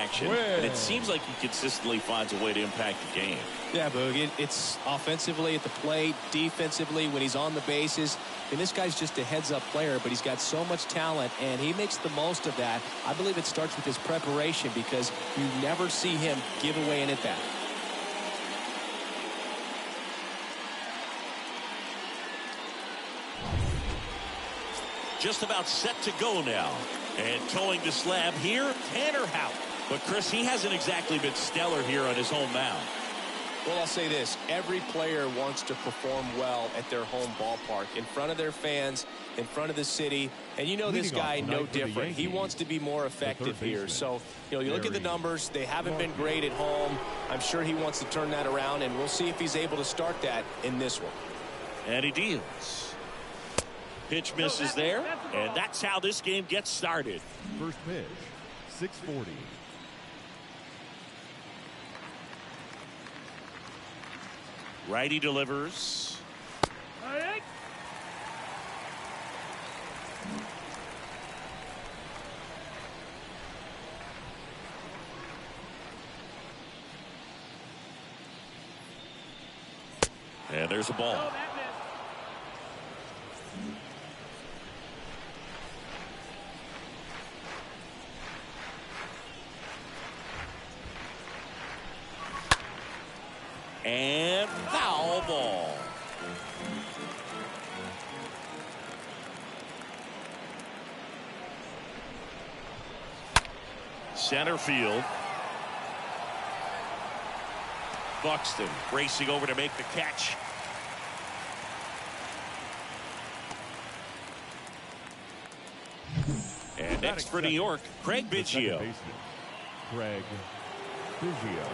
action, and it seems like he consistently finds a way to impact the game. Yeah, Boog, it's offensively at the plate, defensively when he's on the bases. And this guy's just a heads-up player, but he's got so much talent, and he makes the most of that. I believe it starts with his preparation because you never see him give away an at-bat. Just about set to go now. And towing the slab here, Tanner Houck. But, Chris, he hasn't exactly been stellar here on his home mound. Well, I'll say this. Every player wants to perform well at their home ballpark, in front of their fans, in front of the city. And you know this guy no different. He wants to be more effective here. So, you look at the numbers. They haven't been great at home. I'm sure he wants to turn that around, and we'll see if he's able to start that in this one. And he deals. Pitch misses there, and that's how this game gets started. First pitch, 640. Righty delivers. And there's a ball. And foul ball. Center field. Buxton racing over to make the catch. And next for New York, Craig Biggio. Craig Biggio.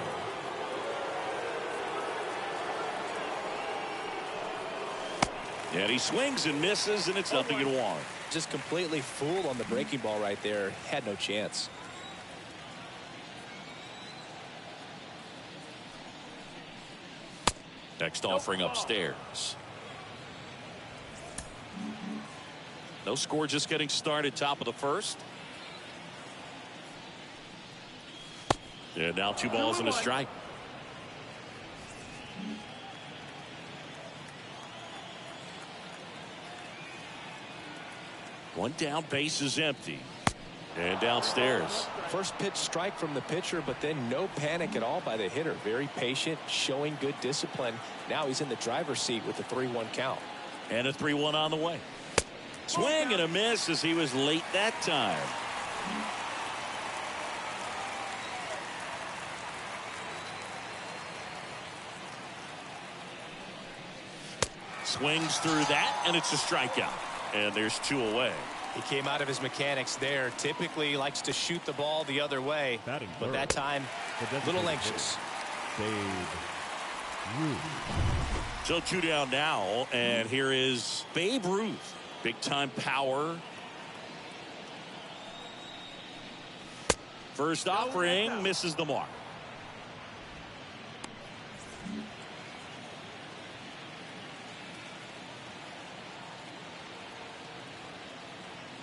And he swings and misses, and it's nothing in one. Just completely fooled on the breaking ball right there. Had no chance. Next offering upstairs. No score, just getting started, top of the first. And now 2 balls and a strike. One down, base is empty. And downstairs. First pitch strike from the pitcher, but then no panic at all by the hitter. Very patient, showing good discipline. Now he's in the driver's seat with the 3-1 count. And a 3-1 on the way. Swing and a miss as he was late that time. Swings through that, and it's a strikeout. And there's 2 away. He came out of his mechanics there. Typically likes to shoot the ball the other way, but that time a little anxious. So 2 down now, and here is Babe Ruth. Big time power. First offering misses the mark.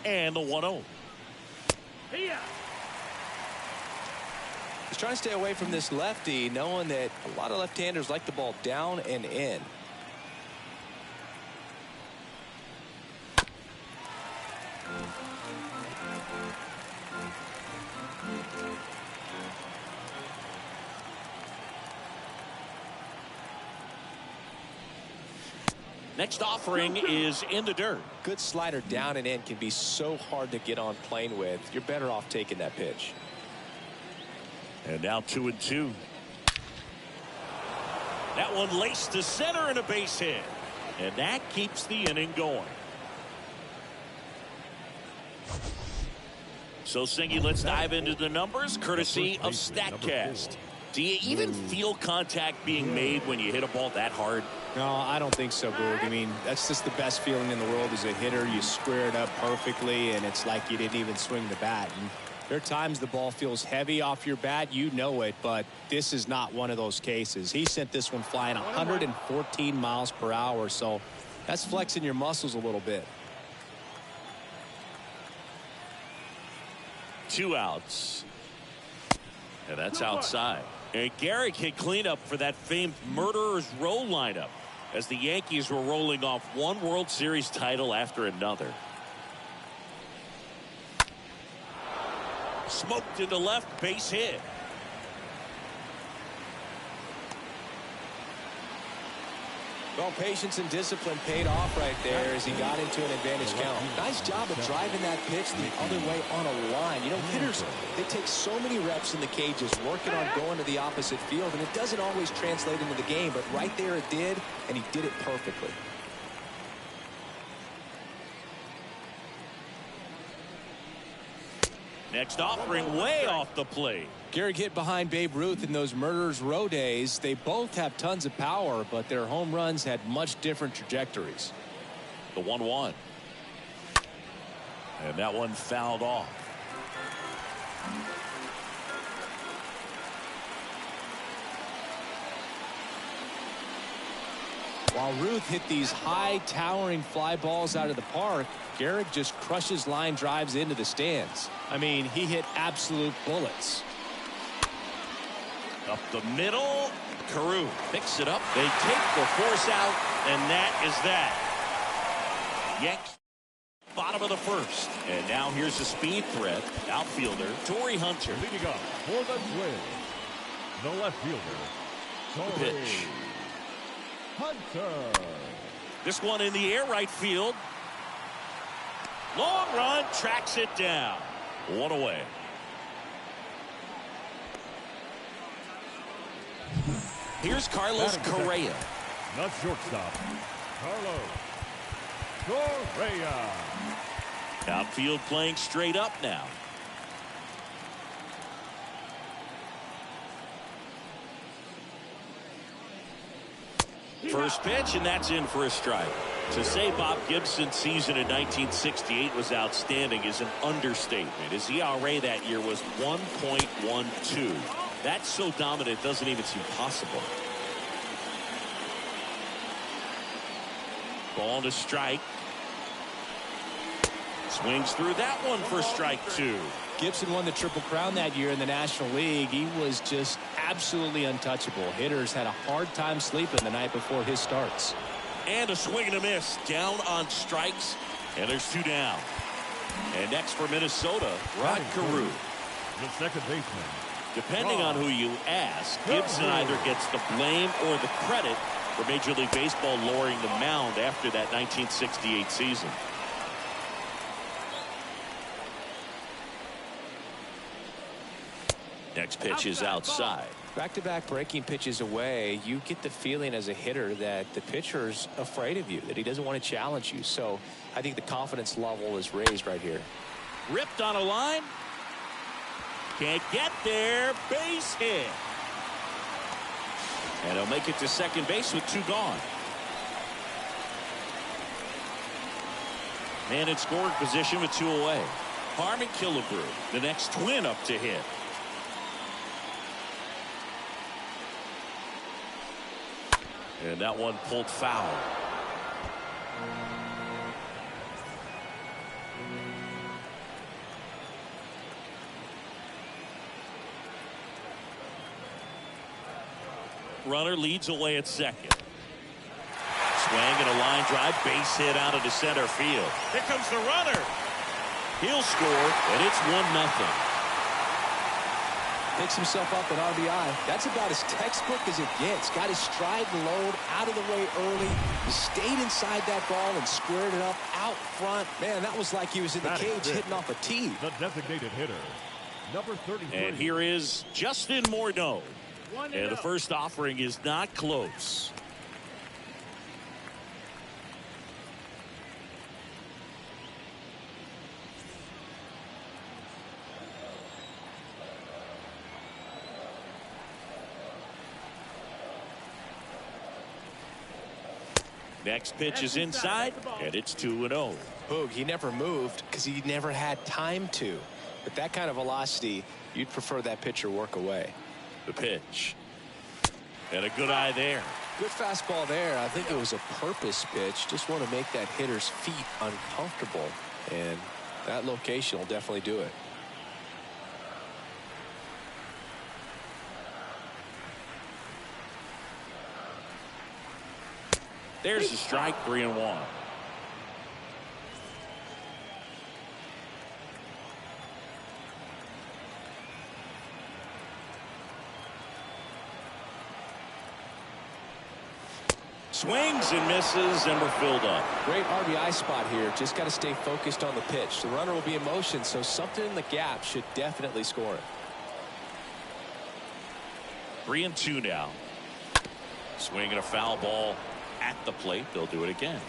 And the 1-0. He's trying to stay away from this lefty, knowing that a lot of left-handers like the ball down and in. Next offering is in the dirt. Good slider down and in can be so hard to get on plane with. You're better off taking that pitch. And now 2-2. That one laced to center and a base hit. And that keeps the inning going. So, Singy, let's dive into the numbers, courtesy of StatCast. Do you even feel contact being made when you hit a ball that hard? No, I don't think so, Boog. I mean, that's just the best feeling in the world as a hitter. You square it up perfectly, and it's like you didn't even swing the bat. And there are times the ball feels heavy off your bat. You know it, but this is not one of those cases. He sent this one flying 114 miles per hour, so that's flexing your muscles a little bit. 2 outs. And that's outside. And Garrick hit cleanup for that famed Murderers Row lineup as the Yankees were rolling off one World Series title after another. Smoked into left, base hit. Well, patience and discipline paid off right there as he got into an advantage count. Nice job of driving that pitch the other way on a line. You know, hitters, they take so many reps in the cages working on going to the opposite field, and it doesn't always translate into the game, but right there it did, and he did it perfectly. Next offering way off the plate. Garrick hit behind Babe Ruth in those Murderers Row days. They both have tons of power, but their home runs had much different trajectories. The 1-1. And that one fouled off. While Ruth hit these high towering fly balls out of the park, Garrick just crushes line drives into the stands. I mean, he hit absolute bullets. Up the middle, Carew picks it up. They take the force out, and that is that. Yanks bottom of the first, and now here's a speed threat. Outfielder Torrey Hunter. Leading up for the Twins, the left fielder, Torrey Pitch. Hunter. This one in the air, right field. Long run, tracks it down. One away. Here's Carlos Correa. The shortstop, Carlos Correa. Outfield playing straight up now. First pitch, and that's in for a strike. To say Bob Gibson's season in 1968 was outstanding is an understatement. His ERA that year was 1.12. That's so dominant, it doesn't even seem possible. Ball to strike. Swings through that one for strike two. Gibson won the Triple Crown that year in the National League. He was just absolutely untouchable. Hitters had a hard time sleeping the night before his starts. And a swing and a miss. Down on strikes. And there's two down. And next for Minnesota, Rod Carew. The second baseman. Depending on who you ask, Gibson either gets the blame or the credit for Major League Baseball lowering the mound after that 1968 season. Next pitch is outside. Back-to-back breaking pitches away, you get the feeling as a hitter that the pitcher's afraid of you, that he doesn't want to challenge you. So I think the confidence level is raised right here. Ripped on a line. Can't get there. Base hit. And he'll make it to second base with two gone. Man in scoring position with two away. Harmon Killebrew, the next Twin up to hit. And that one pulled foul. Runner leads away at second. Swing and a line drive, base hit out into center field. Here comes the runner. He'll score, and it's 1-0. Picks himself up an RBI. That's about as textbook as it gets. Got his stride and load out of the way early. He stayed inside that ball and squared it up out front. Man, that was like he was in the cage hitting off a tee. The designated hitter, number 33. And here is Justin Morneau. And the first offering is not close. Next pitch is inside, and it's 2-0. Boog, he never moved because he never had time to. With that kind of velocity, you'd prefer that pitcher work away. The pitch. And a good eye there. Good fastball there. I think it was a purpose pitch. Just want to make that hitter's feet uncomfortable. And that location will definitely do it. There's a strike, 3-1. Swings and misses, and we're filled up. Great RBI spot here. Just got to stay focused on the pitch. The runner will be in motion, so something in the gap should definitely score it. 3-2 now. Swinging a foul ball at the plate. They'll do it again.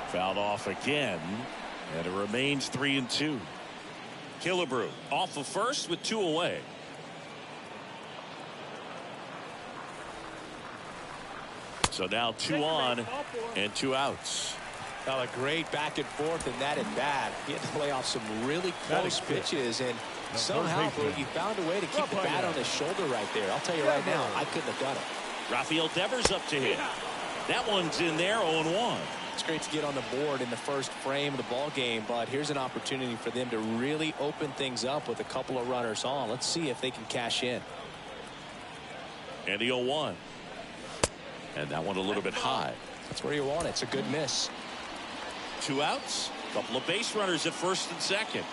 Fouled off again, and it remains 3-2. Killebrew off of first with 2 away. So now 2 on and 2 outs. Now a great back and forth in that at bat. He had to play off some really close pitches, and somehow he found a way to keep the bat on his shoulder right there. I'll tell you right now, I couldn't have done it. Rafael Devers up to hit. That one's in there, 0-1. It's great to get on the board in the first frame of the ball game, but here's an opportunity for them to really open things up with a couple of runners on. Let's see if they can cash in. And the 0-1. And that one a little bit high. That's where you want it. It's a good miss. 2 outs. Couple of base runners at first and second.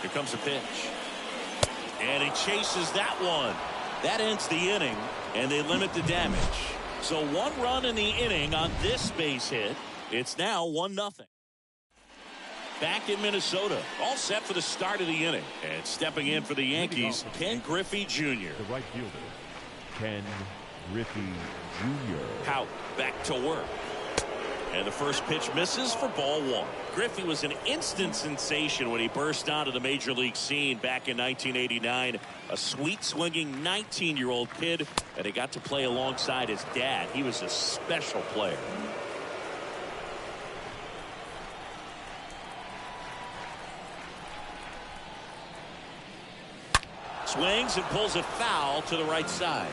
Here comes a pitch. And he chases that one. That ends the inning, and they limit the damage. So 1 run in the inning on this base hit. It's now 1-0. Back in Minnesota, all set for the start of the inning. And stepping in for the Yankees, Ken Griffey Jr. The right fielder, Ken Griffey Jr. Hout back to work. And the first pitch misses for ball 1. Griffey was an instant sensation when he burst onto the major league scene back in 1989. A sweet swinging 19-year-old kid, and he got to play alongside his dad. He was a special player. Swings and pulls it foul to the right side.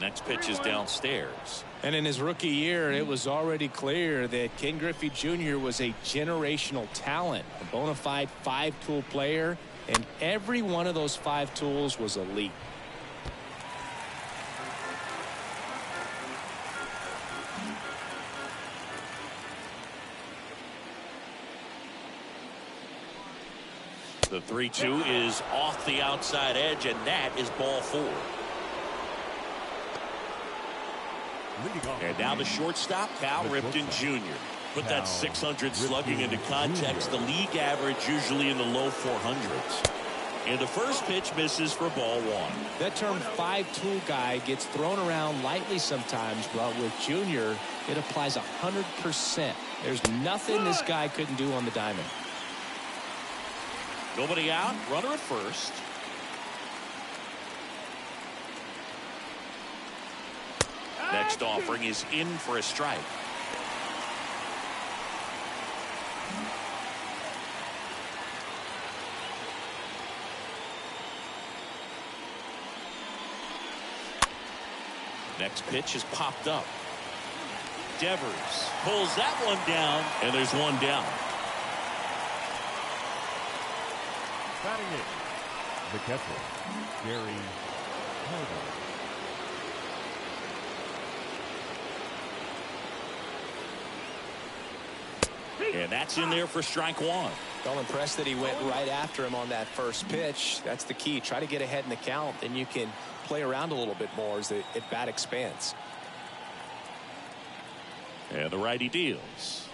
Next pitch is downstairs. And in his rookie year, it was already clear that Ken Griffey Jr. was a generational talent, a bona fide 5-tool player, and every one of those 5 tools was elite. The 3-2 is off the outside edge, and that is ball 4. And now the shortstop, Cal Ripken Jr. Put that 600 slugging into context. The league average usually in the low 400s. And the first pitch misses for ball 1. That term 5-tool guy gets thrown around lightly sometimes, but with Junior, it applies 100%. There's nothing this guy couldn't do on the diamond. Nobody out, runner at first. Next offering is in for a strike. Next pitch is popped up. Devers pulls that one down, and there's one down. Batting it, the catcher, Gary Carter. And that's in there for strike 1. I'm impressed that he went right after him on that first pitch. That's the key. Try to get ahead in the count, then you can play around a little bit more as the at-bat expands. And the righty deals.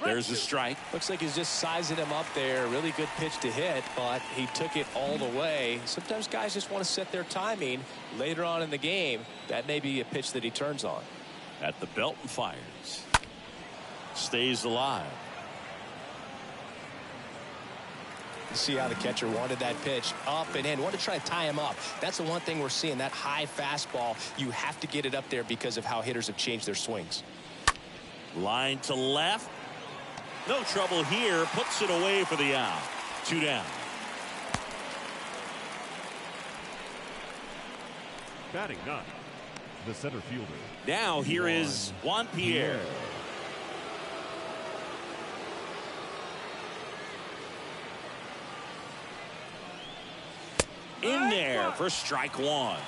There's a strike. Looks like he's just sizing him up there. Really good pitch to hit, but he took it all the way. Sometimes guys just want to set their timing later on in the game. That may be a pitch that he turns on. At the belt and fires. Stays alive. See how the catcher wanted that pitch up and in. Wanted to try to tie him up. That's the one thing we're seeing, that high fastball. You have to get it up there because of how hitters have changed their swings. Line to left. No trouble here. Puts it away for the out. 2 down. Batting ninth, the center fielder. Now here is Juan Pierre. In there for strike one.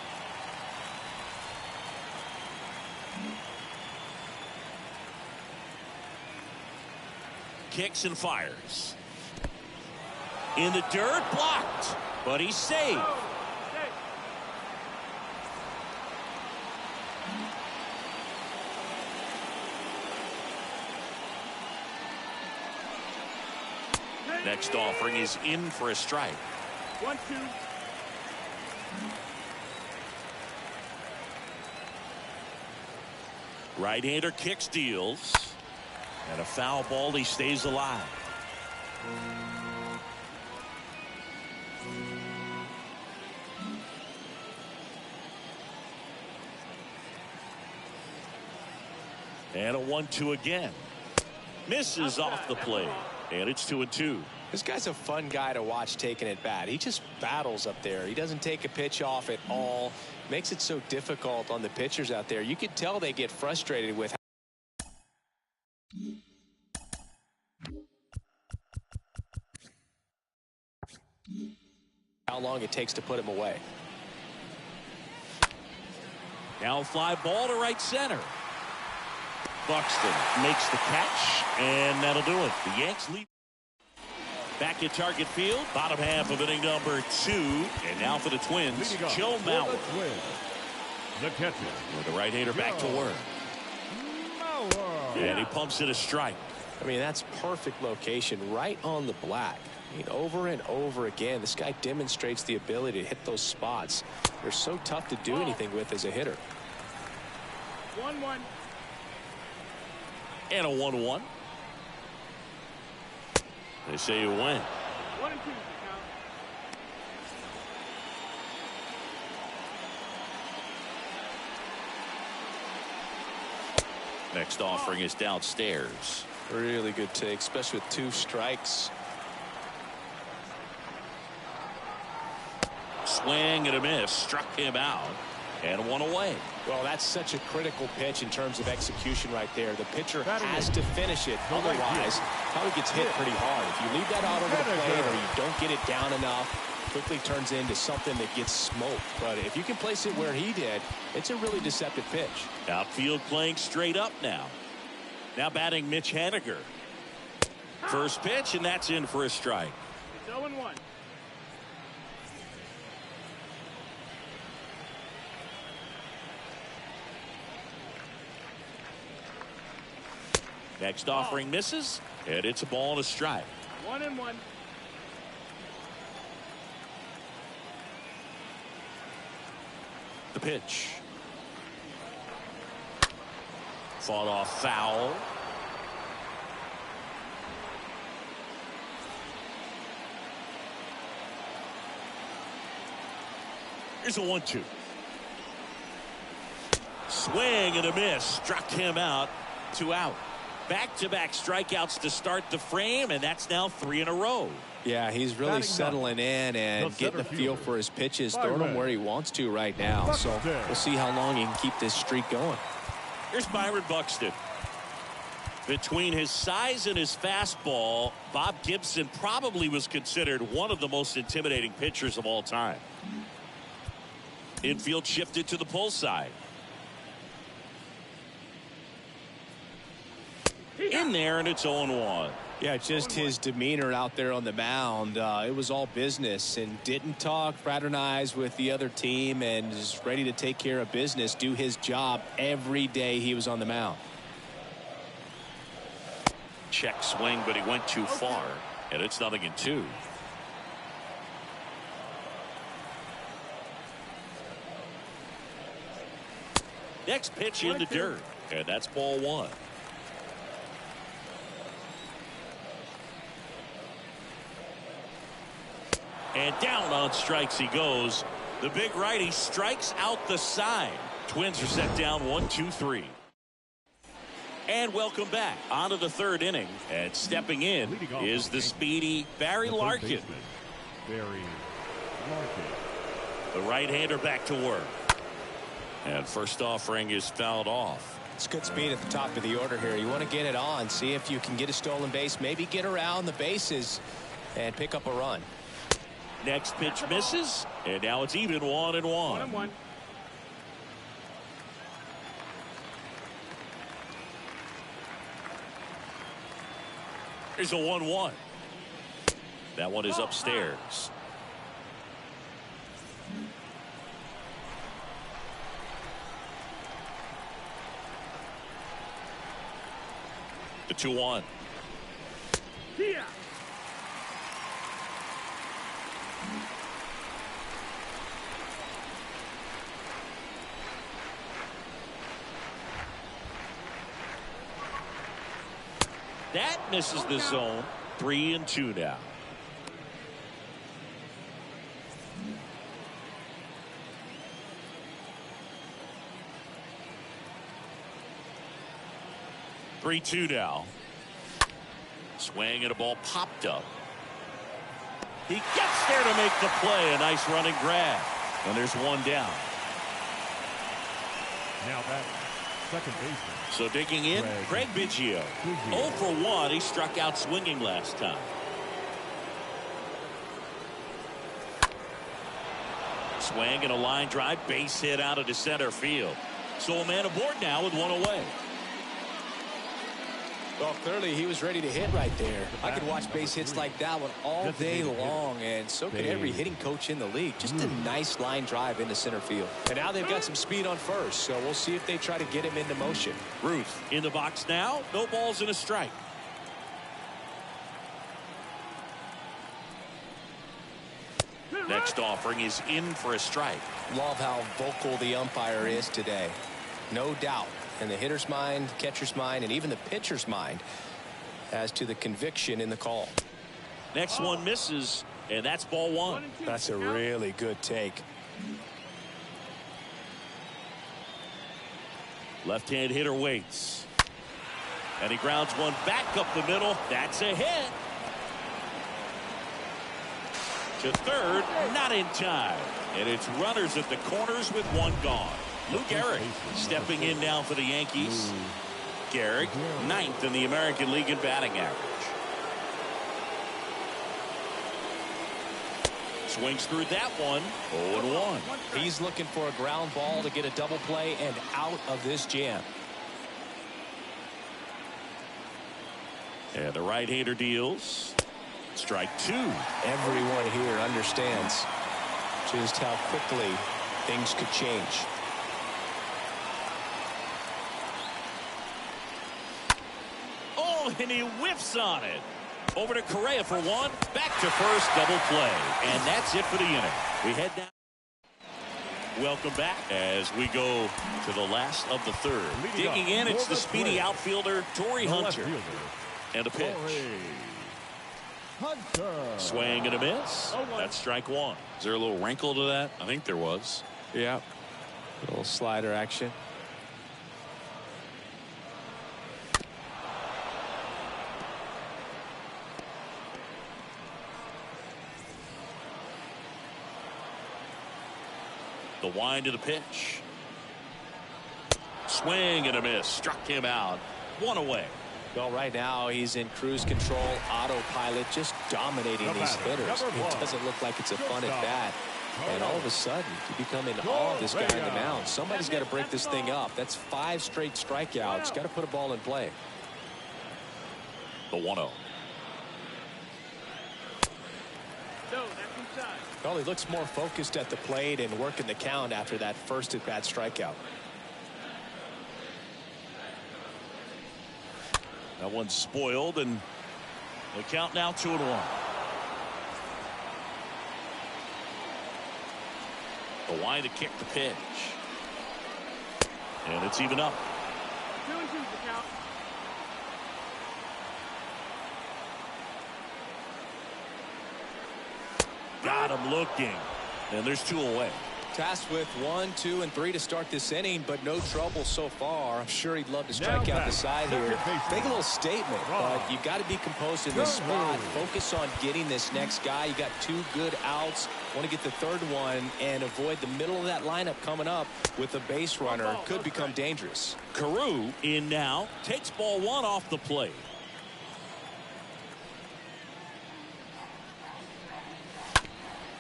Kicks and fires. In the dirt, blocked, but he's safe. Next offering is in for a strike. 1-2. Right-hander kicks, deals, and a foul ball. He stays alive. And a 1-2 again. Misses off the plate, and it's 2-2. This guy's a fun guy to watch taking at bat. He just battles up there. He doesn't take a pitch off at all. Makes it so difficult on the pitchers out there. You could tell they get frustrated with how long it takes to put him away. Now fly ball to right center. Buxton makes the catch, and that'll do it. The Yanks lead. Back at target field, bottom half of inning number 2. And now for the Twins, Joe Mauer. The catcher. With the right-hander back to work. And he pumps it a strike. I mean, that's perfect location, right on the black. I mean, over and over again, this guy demonstrates the ability to hit those spots. They're so tough to do anything with as a hitter. 1-1. And a 1-1. They say you win. 1-2. Next offering is downstairs. Really good take, especially with 2 strikes. Swing and a miss. Struck him out. And 1 away. Well, that's such a critical pitch in terms of execution right there. The pitcher has to finish it. Otherwise, probably gets hit pretty hard. If you leave that out over the plate or you don't get it down enough, quickly turns into something that gets smoked. But if you can place it where he did, it's a really deceptive pitch. Outfield playing straight up now. Now batting Mitch Haniger. First pitch, and that's in for a strike. It's 0-1. Next offering misses, and it's a ball and a strike. 1-1. The pitch. Fought off foul. Here's a 1-2. Swing and a miss. Struck him out. 2 out. Back-to-back strikeouts to start the frame, and that's now 3 in a row. Yeah, he's really settling in and getting a feel for his pitches, throwing them where he wants to right now. So we'll see how long he can keep this streak going. Here's Byron Buxton. Between his size and his fastball, Bob Gibson probably was considered one of the most intimidating pitchers of all time. Infield shifted to the pull side. In there, and it's 0-1. Yeah, just his demeanor out there on the mound. It was all business and didn't talk, fraternize with the other team, and is ready to take care of business, do his job every day he was on the mound. Check swing, but he went too far, and it's 0-2. Next pitch in the dirt, and that's ball 1. And down on strikes he goes. The big righty strikes out the side. Twins are set down 1-2-3. And welcome back onto the third inning. And stepping in is the speedy Barry Larkin. Barry Larkin. The right-hander back to work. And first offering is fouled off. It's good speed at the top of the order here. You want to get it on, see if you can get a stolen base, maybe get around the bases and pick up a run. Next pitch misses, and now it's even 1-1. 1-1. Here's a 1-1. That one is upstairs. The 2-1. Yeah. That misses the zone. 3-2 now. Three-two now. Swing and a ball popped up. He gets there to make the play. A nice running grab. And there's one down. Now back, second baseman. So digging in, Craig Biggio. 0 for 1. He struck out swinging last time. Swing and a line drive, base hit out into center field. So a man aboard now with one away. Well, clearly he was ready to hit right there. I could watch base hits like that one all day long, and so could every hitting coach in the league. Just a nice line drive into center field. And now they've got some speed on first, so we'll see if they try to get him into motion. Ruth in the box now. No balls and a strike. Next offering is in for a strike. Love how vocal the umpire is today. No doubt in the hitter's mind, catcher's mind, and even the pitcher's mind as to the conviction in the call. Next one misses, and that's ball one. That's a really good take. Left-hand hitter waits. And he grounds one back up the middle. That's a hit. To third, not in time. And it's runners at the corners with one gone. Lou Gehrig stepping in now for the Yankees. Gehrig, 9th in the American League in batting average. Swings through that one. 0-1. He's looking for a ground ball to get a double play and out of this jam. And the right-hander deals. Strike two. Everyone here understands just how quickly things could change. Oh, and he whiffs on it. Over to Correa for one. Back to first, double play. And that's it for the inning. We head down. Welcome back as we go to the last of the third. Digging in, it's the speedy outfielder, Torrey Hunter. And a pitch. Swing and a miss. That's strike one. Is there a little wrinkle to that? I think there was. Yeah. A little slider action. The wind of the pitch. Swing and a miss. Struck him out. One away. Well, right now he's in cruise control, autopilot, just dominating these hitters. It doesn't look like it's a fun at bat. And all of a sudden, you become in awe of this guy on the mound. Somebody's got to break this thing up. That's 5 straight strikeouts. Got to put a ball in play. The 1-0. Well, he looks more focused at the plate and working the count after that first at-bat strikeout. That one's spoiled, and the count now 2-1. The wind to kick the pitch. And it's even up. 2-2 the count. Got got him looking. And there's 2 away. Tasked with 1, 2, and 3 to start this inning, but no trouble so far. I'm sure he'd love to strike out the side here. Make a little statement, but you got to be composed in this spot. Focus on getting this next guy. You got 2 good outs. Want to get the 3rd one and avoid the middle of that lineup coming up with a base runner. Could become dangerous. Carew in now. Takes ball 1 off the plate.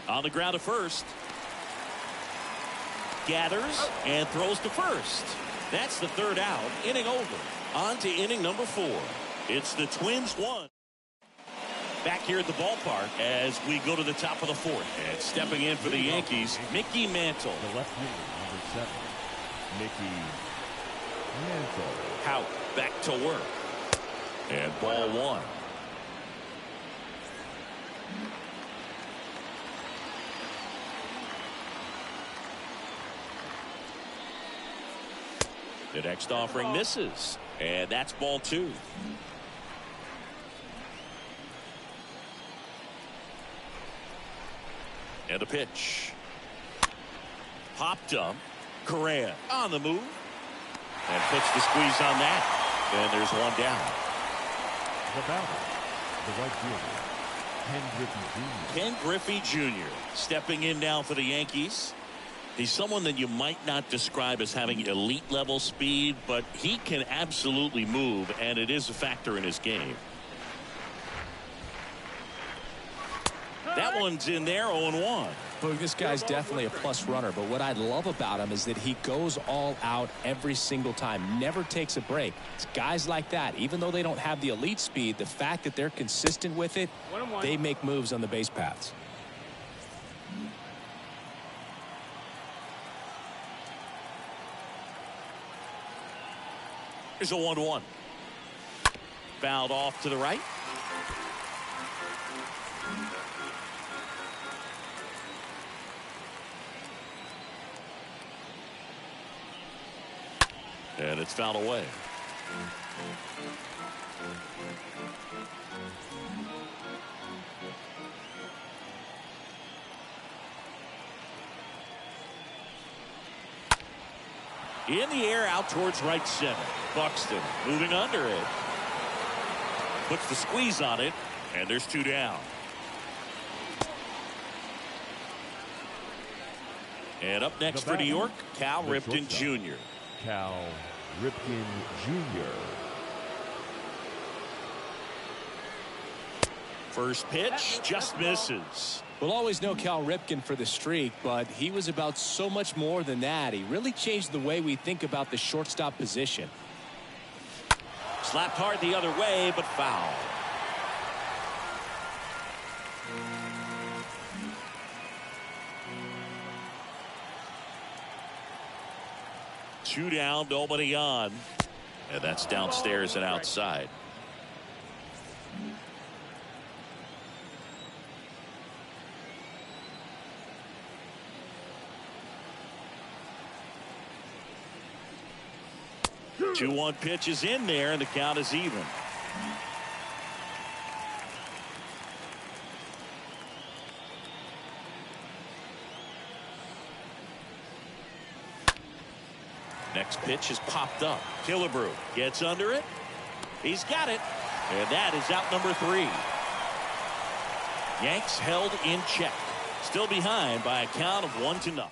On the ground to first. Gathers and throws to first. That's the 3rd out. Inning over. On to inning number 4. It's the Twins 1. Back here at the ballpark as we go to the top of the 4th. And stepping in for the Yankees, Mickey Mantle. The left fielder, number 7, Mickey Mantle. Hout back to work. And ball 1. The next offering misses. And that's ball 2. And a pitch. Popped up. Correa on the move. And puts the squeeze on that. And there's 1 down. The batter, the right fielder, Ken Griffey Jr. stepping in now for the Yankees. He's someone that you might not describe as having elite level speed, but he can absolutely move, and it is a factor in his game. That one's in there, 0-1. Look, this guy's definitely a plus runner, but what I love about him is that he goes all out every single time, never takes a break. It's guys like that, even though they don't have the elite speed, the fact that they're consistent with it, they make moves on the base paths. Here's a 1-1. Fouled off to the right. And it's fouled away. In the air out towards right center. Buxton moving under it. Puts the squeeze on it. And there's 2 down. And up next for New York, Cal Ripken Jr. Cal Ripken Jr. First pitch just misses. We'll always know Cal Ripken for the streak, but he was about so much more than that. He really changed the way we think about the shortstop position. Slapped hard the other way, but foul. Two down, nobody on. And that's downstairs and outside. Two 1 pitch is in there, and the count is even. Next pitch is popped up. Killebrew gets under it. He's got it. And that is out number 3. Yanks held in check. Still behind by a count of 1-0.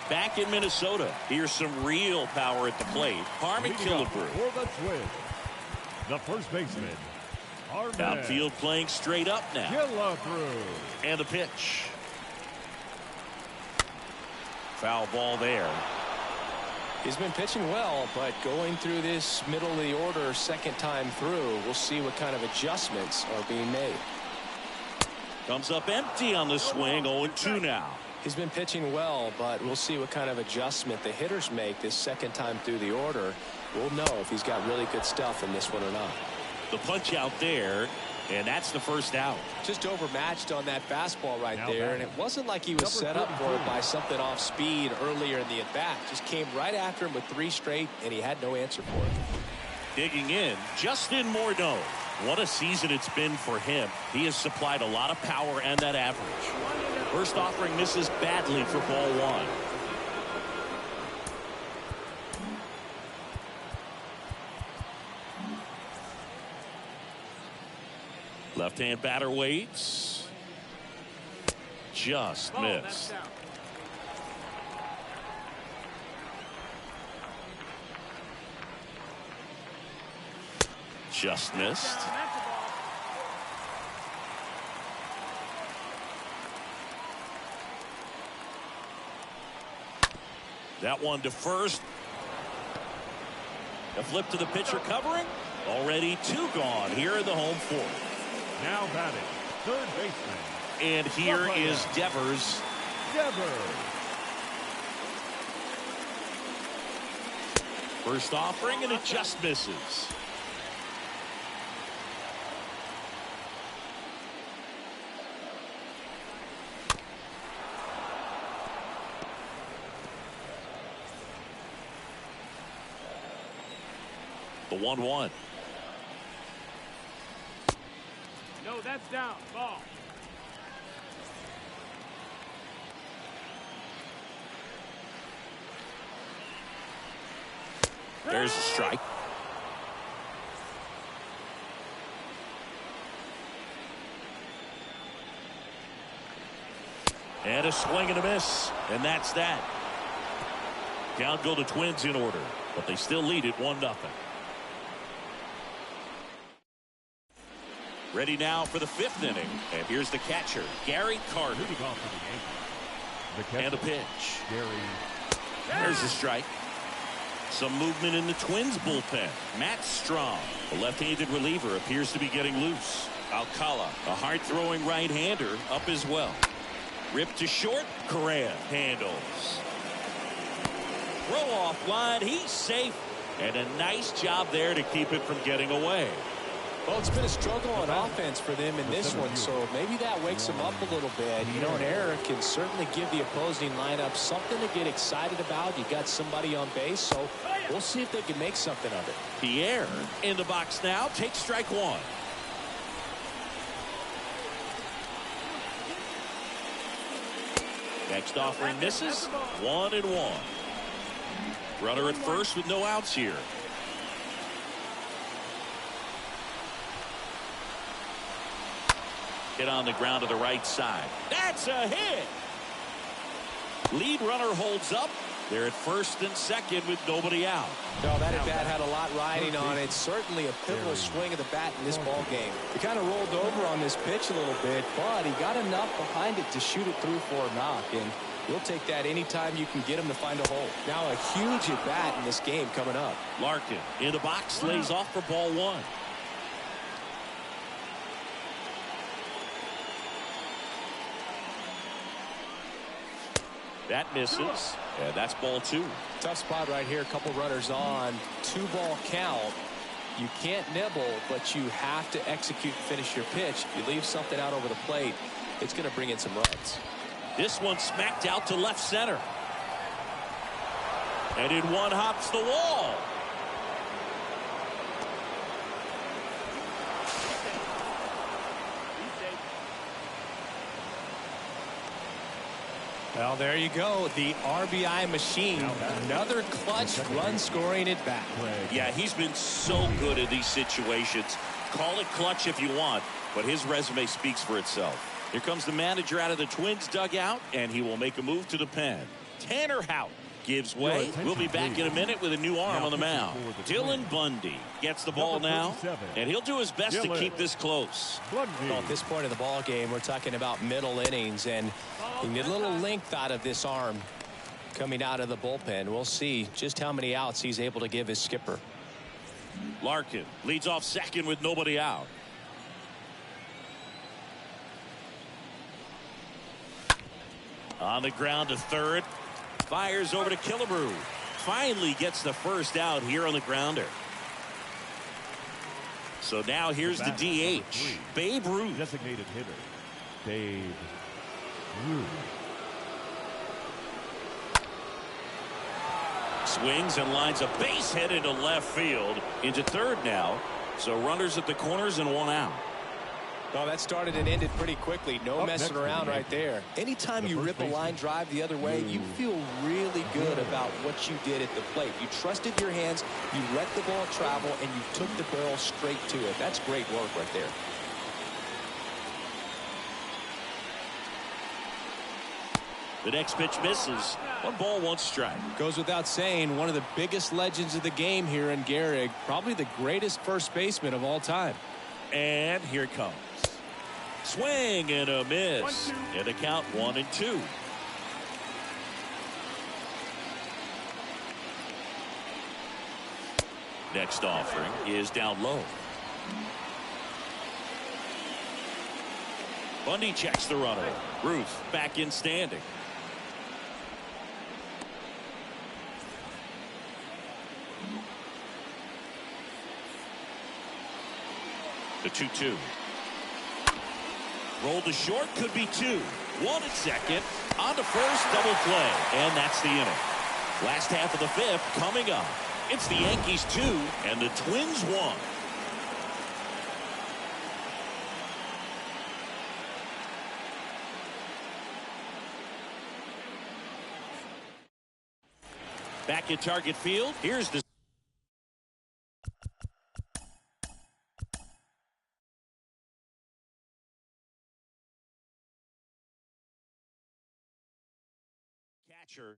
Back in Minnesota, here's some real power at the plate. Harmon Killebrew. For the Twins, the first baseman, Harmon. Outfield playing straight up now. Killebrew. And the pitch. Foul ball there. He's been pitching well, but going through this middle of the order second time through, we'll see what kind of adjustments are being made. Comes up empty on the swing, 0-2 now. He's been pitching well, but we'll see what kind of adjustment the hitters make this second time through the order. We'll know if he's got really good stuff in this one or not. The punch out there, and that's the first out. Just overmatched on that fastball right there, and it wasn't like he was set up for it by something off speed earlier in the at-bat. Just came right after him with 3 straight, and he had no answer for it. Digging in, Justin Morneau. What a season it's been for him. He has supplied a lot of power and that average. First offering misses badly for ball one. Left-hand batter waits. Just missed. Just missed. That one to first. A flip to the pitcher covering. Already two gone here in the home fourth. Now batting, third baseman. And here is Devers. First offering, and it just misses. The 1-1. No, that's down. Ball. There's a strike. And a swing and a miss. And that's that. Down go the Twins in order, but they still lead it 1-0. Ready now for the fifth inning. And here's the catcher, Gary Carter. And a pitch. There's a strike. Some movement in the Twins bullpen. Matt Strong, a left-handed reliever, appears to be getting loose. Alcala, a hard-throwing right-hander, up as well. Ripped to short. Correa handles. Throw off line. He's safe. And a nice job there to keep it from getting away. Well, it's been a struggle on offense for them in this one, so maybe that wakes them up a little bit. You know, an error can certainly give the opposing lineup something to get excited about. You got somebody on base, so we'll see if they can make something of it. Pierre in the box now. Takes strike one. Next offering misses. 1-1. Runner at first with no outs here. Hit on the ground to the right side. That's a hit. Lead runner holds up. They're at first and second with nobody out. No, that at-bat had a lot riding on it. Certainly a pivotal swing of the bat in this ball game. He kind of rolled over on this pitch a little bit, but he got enough behind it to shoot it through for a knock. And you'll take that anytime you can get him to find a hole. Now a huge at-bat in this game coming up. Larkin in the box, lays off for ball one. That misses, and that's ball two. Tough spot right here. A couple runners on. 2-ball count. You can't nibble, but you have to execute and finish your pitch. You leave something out over the plate, it's going to bring in some runs. This one smacked out to left center. And in one hops the wall. Well, there you go. The RBI machine. Another clutch run scoring at bat. Yeah, he's been so good in these situations. Call it clutch if you want, but his resume speaks for itself. Here comes the manager out of the Twins dugout, and he will make a move to the pen. Tanner Houck gives way. We'll be back in a minute with a new arm on the mound. Dylan Bundy gets the ball now, and he'll do his best to keep this close. Well, at this point of the ball game, we're talking about middle innings, and you get a little length out of this arm coming out of the bullpen. We'll see just how many outs he's able to give his skipper. Larkin leads off second with nobody out. On the ground to third. Fires over to Killebrew. Finally gets the first out here on the grounder. So now here's the DH, Babe Ruth. Designated hitter, Babe Ruth. Swings and lines a base hit into left field. Into third now. So runners at the corners and one out. Oh, that started and ended pretty quickly. No Up messing next around for the right there. Anytime the you first rip a baseman. line drive the other way, you feel really good about what you did at the plate. You trusted your hands, you let the ball travel, and you took the barrel straight to it. That's great work right there. The next pitch misses. 1 ball, 1 strike. Goes without saying, one of the biggest legends of the game here in Gehrig, probably the greatest first baseman of all time. And here it comes. Swing and a miss. And a count 1-2. Next offering is down low. Bundy checks the runner. Ruth back in standing. The 2-2. Rolled to short, could be 2. 1 at second. On to first, double play. And that's the inning. Last half of the 5th coming up. It's the Yankees 2 and the Twins 1. Back at Target Field, here's the catcher.